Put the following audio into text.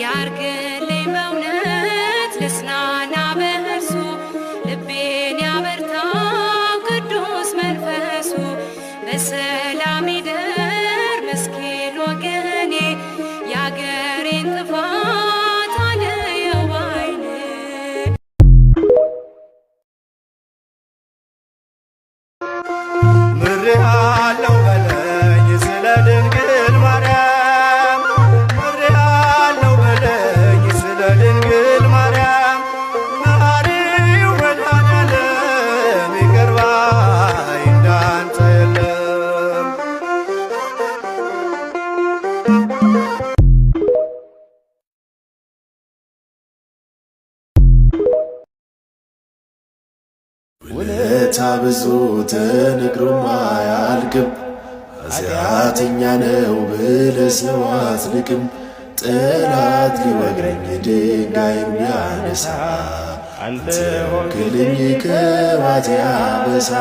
ያርግልኝ በእውነት ልጽናና በእርሱ ልቤን ያበርታው ቅዱስ መንፈሱ በሰላም ይደር ምስኪን ወገኔ የአገሬን ጥፋት አለየው ባይኔ። ምሬሃለው በለኝ ስለ ድንግል ማርያም ምሬሃለው በለኝ ስለ ድንግል ማርያም መሐሪው መድኃኔዓለም ይቅር ባይ እንዳንተ የለም። ውለታ ብዙ ተነግሮም አያልቅም ኃጢአተኛ ነው ብለህ ሰው አትንቅም። ጠላት ሊወግረኝ ድንጋይን ቢያነሳ አንተ ሆንክልኝ ከማቴ አበሳ